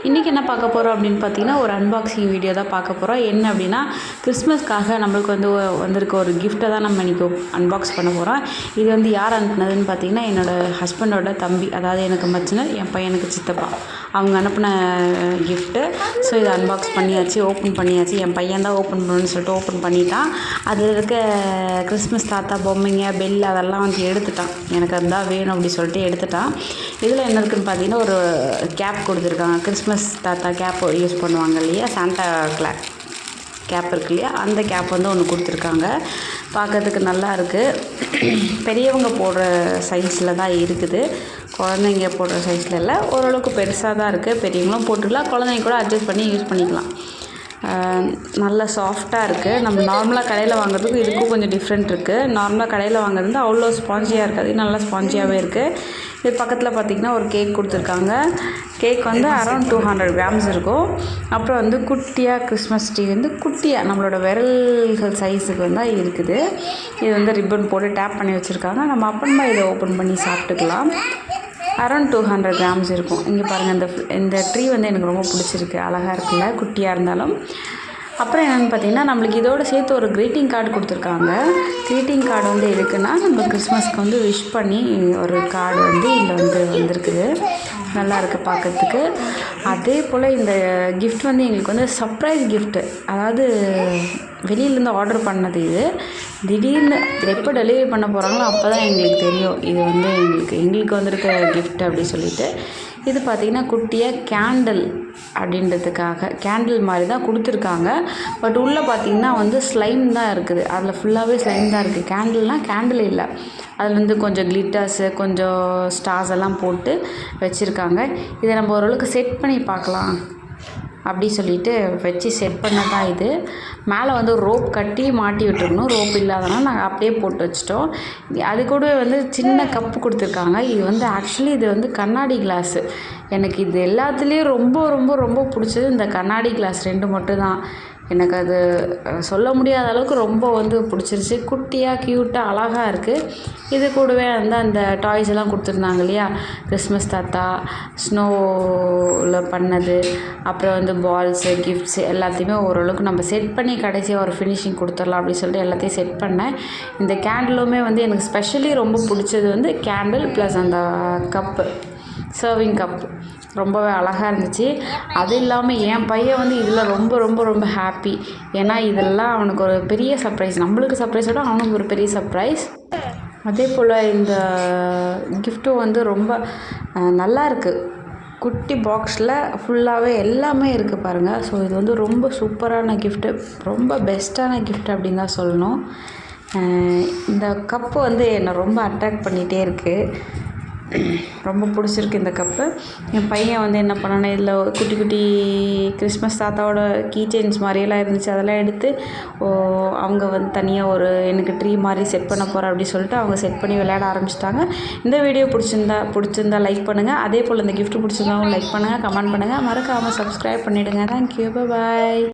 இன்றைக்கி என்ன பார்க்க போகிறோம் அப்படின்னு பார்த்தீங்கன்னா, ஒரு அன்பாக்சிங் வீடியோ தான் பார்க்க போகிறோம். என்ன அப்படின்னா, கிறிஸ்மஸ்க்காக நம்மளுக்கு வந்திருக்க ஒரு கிஃப்ட்டை தான் நம்ம இன்றைக்கி அன்பாக்ஸ் பண்ண போகிறோம். இது வந்து யார் அனுப்புனதுன்னு பார்த்தீங்கன்னா, என்னோடய ஹஸ்பண்டோட தம்பி, அதாவது எனக்கு மச்சினர், என் பையனுக்கு சித்தப்பா, அவங்க அனுப்பின கிஃப்ட்டு. ஸோ இதை அன்பாக்ஸ் பண்ணியாச்சு, ஓப்பன் பண்ணியாச்சு. என் பையன் தான் ஓப்பன் பண்ணணும்னு சொல்லிட்டு ஓப்பன் பண்ணிட்டான். அதில் இருக்க கிறிஸ்மஸ் தாத்தா பொம்மைங்க, பெல் அதெல்லாம் வந்து எடுத்துட்டான். எனக்கு அதுதான் வேணும் அப்படி சொல்லிட்டு எடுத்துட்டான். இதில் என்ன இருக்குதுன்னு பார்த்தீங்கன்னா, ஒரு கேப் கொடுத்துருக்காங்க. கிறிஸ்மஸ் தாத்தா கேப் யூஸ் பண்ணுவாங்க இல்லையா, சாண்டா கேப் இருக்கு இல்லையா, அந்த கேப் வந்து ஒன்று கொடுத்துருக்காங்க. பார்க்கறதுக்கு நல்லா இருக்குது. பெரியவங்க போடுற சைஸில் தான் இருக்குது, குழந்தைங்க போடுற சைஸில் இல்லை. ஓரளவுக்கு பெருசாக தான் இருக்குது. பெரியவங்களும் போட்டுக்கலாம், குழந்தைங்க கூட அட்ஜஸ்ட் பண்ணி யூஸ் பண்ணிக்கலாம். நல்லா சாஃப்டாக இருக்குது. நம்ம நார்மலாக கடையில் வாங்குறதுக்கும் இதுக்கும் கொஞ்சம் டிஃப்ரெண்ட் இருக்குது. நார்மலாக கடையில் வாங்குறது வந்து அவ்வளோ ஸ்பாஞ்சியாக இருக்காது, நல்லா ஸ்பாஞ்சியாகவே இருக்குது. இது பக்கத்தில் பார்த்திங்கன்னா ஒரு கேக் கொடுத்துருக்காங்க. கேக் வந்து அரௌண்ட் 200 grams இருக்கும். அப்புறம் வந்து குட்டியாக கிறிஸ்மஸ் ட்ரீ வந்து குட்டியாக நம்மளோட விரல்கள் சைஸுக்கு வந்து இருக்குது. இது வந்து ரிப்பன் போட்டு டேப் பண்ணி வச்சுருக்காங்க. நம்ம அப்புறமா இதை ஓப்பன் பண்ணி சாப்பிட்டுக்கலாம். அரௌண்ட் 200 grams இருக்கும். இங்கே பாருங்கள், இந்த ட்ரீ வந்து எனக்கு ரொம்ப பிடிச்சிருக்கு, அழகாக இருக்குல்ல, குட்டியாக இருந்தாலும். அப்புறம் என்னென்னு பார்த்தீங்கன்னா, நம்மளுக்கு இதோடு சேர்த்து ஒரு க்ரீட்டிங் கார்டு கொடுத்துருக்காங்க. க்ரீட்டிங் கார்டு வந்து எதுக்குன்னா, நம்ம கிறிஸ்மஸ்க்கு வந்து விஷ் பண்ணி ஒரு கார்டு வந்து இதில் வந்து வந்திருக்குது. நல்லா இருக்குது பார்க்குறதுக்கு. அதே போல் இந்த கிஃப்ட் வந்து எங்களுக்கு வந்து சர்ப்ரைஸ் கிஃப்ட்டு, அதாவது வெளியிலேருந்து ஆர்டர் பண்ணது. இது திடீர்னு எப்போ டெலிவரி பண்ண போகிறாங்களோ அப்போ தான் எங்களுக்கு தெரியும் இது வந்து எங்களுக்கு வந்திருக்க கிஃப்ட் அப்படி சொல்லிட்டு. இது பார்த்திங்கன்னா குட்டியாக கேண்டில் அப்படின்றதுக்காக கேண்டில் மாதிரி தான் கொடுத்துருக்காங்க. பட் உள்ளே பார்த்திங்கன்னா வந்து ஸ்லைம் தான் இருக்குது. அதில் ஃபுல்லாகவே ஸ்லைம் தான் இருக்குது. கேண்டில்னால் கேண்டில் இல்லை, அதில் வந்து கொஞ்சம் கிளிட்டர்ஸு, கொஞ்சம் ஸ்டார்ஸ் எல்லாம் போட்டு வச்சுருக்காங்க. இதை நம்ம ஓரளவுக்கு செட் பண்ணி பார்க்கலாம் அப்படி சொல்லிட்டு வச்சு செட் பண்ண தான் இது. மேலே வந்து ரோப் கட்டி மாட்டி விட்டுருக்கணும். ரோப் இல்லாதனால நாங்கள் அப்படியே போட்டு வச்சிட்டோம். அது கூட வந்து சின்ன கப்பு கொடுத்துருக்காங்க. இது வந்து ஆக்சுவலி இது வந்து கண்ணாடி கிளாஸு. எனக்கு இது எல்லாத்துலேயும் ரொம்ப ரொம்ப ரொம்ப பிடிச்சது இந்த கண்ணாடி கிளாஸ் 2 மட்டும் தான். எனக்கு அது சொல்ல முடியாத அளவுக்கு ரொம்ப வந்து பிடிச்சிருச்சு. குட்டியாக க்யூட்டாக அழகாக இருக்குது. இது கூடவே வந்து அந்த டாய்ஸ் எல்லாம் கொடுத்துருந்தாங்க இல்லையா, கிறிஸ்மஸ் தாத்தா ஸ்னோவில் பண்ணது, அப்புறம் வந்து பால்ஸு, கிஃப்ட்ஸு எல்லாத்தையுமே ஓரளவுக்கு நம்ம செட் பண்ணி கடைசியாக ஒரு ஃபினிஷிங் கொடுத்துடலாம் அப்படின்னு சொல்லிட்டு எல்லாத்தையும் செட் பண்ணேன். இந்த கேண்டிலுமே வந்து எனக்கு ஸ்பெஷலி ரொம்ப பிடிச்சது வந்து கேண்டில் ப்ளஸ் அந்த கப்பு, சர்விங் கப் ரொம்பவே அழகாக இருந்துச்சு. அது இல்லாமல் என் பையன் வந்து இதில் ரொம்ப ரொம்ப ரொம்ப ஹாப்பி. ஏன்னா இதெல்லாம் அவனுக்கு ஒரு பெரிய சர்ப்ரைஸ், நம்மளுக்கு சர்ப்ரைஸோட அவனுக்கு ஒரு பெரிய சர்ப்ரைஸ். அதே போல் இந்த கிஃப்ட்டும் வந்து ரொம்ப நல்லா இருக்குது. குட்டி பாக்ஸில் ஃபுல்லாகவே எல்லாமே இருக்குது பாருங்கள். ஸோ இது வந்து ரொம்ப சூப்பரான கிஃப்ட்டு, ரொம்ப பெஸ்ட்டான கிஃப்ட் அப்படின்னு தான் சொல்லணும். இந்த கப்பு வந்து என்னை ரொம்ப அட்ராக்ட் பண்ணிகிட்டே இருக்குது. ரொம்ப பிடிச்சிருக்கு இந்த கப்பு. என் பையன் வந்து என்ன பண்ணானே, இதில் குட்டி குட்டி கிறிஸ்மஸ் தாத்தாவோட கீ செயின்ஸ் மாதிரியெல்லாம் இருந்துச்சு, அதெல்லாம் எடுத்து அவங்க வந்து தனியாக ஒரு எனக்கு ட்ரீ மாதிரி செட் பண்ண போகிறேன் அப்படி சொல்லிட்டு அவங்க செட் பண்ணி விளையாட ஆரம்பிச்சிட்டாங்க. இந்த வீடியோ பிடிச்சிருந்தா லைக் பண்ணுங்கள். அதே போல் இந்த கிஃப்ட் பிடிச்சிருந்தாவும் லைக் பண்ணுங்கள், கமெண்ட் பண்ணுங்கள், மறக்காமல் சப்ஸ்கிரைப் பண்ணிவிடுங்க. தேங்க்யூ, பாய்.